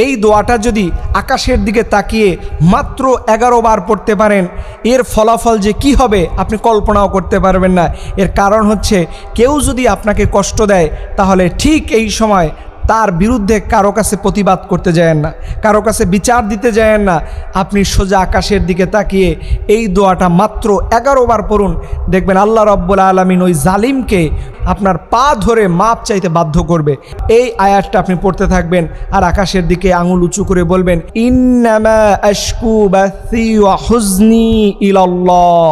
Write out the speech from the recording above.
এই দোয়াটা যদি আকাশের দিকে তাকিয়ে মাত্র 11 বার পড়তে পারেন, এর ফলাফল যে কি হবে আপনি কল্পনাও করতে পারবেন না। এর কারণ হচ্ছে, কেউ যদি আপনাকে কষ্ট দেয় তাহলে ঠিক এই সময় তার বিরুদ্ধে কারো কাছে প্রতিবাদ করতে যায়েন না, কারো কাছে বিচার দিতে যায়েন না। আপনি সোজা আকাশের দিকে তাকিয়ে এই দোয়াটা মাত্র 11 বার পড়ুন, দেখবেন আল্লাহ রাব্বুল আলামিন ওই জালিমকে আপনার পা ধরে মাপ চাইতে বাধ্য করবে। এই আয়াতটা আপনি পড়তে থাকবেন আর আকাশের দিকে আঙুল উঁচু করে বলবেন, ইন্নামা আশকু বাসি ওয়া হুজনি ইলাল্লাহ।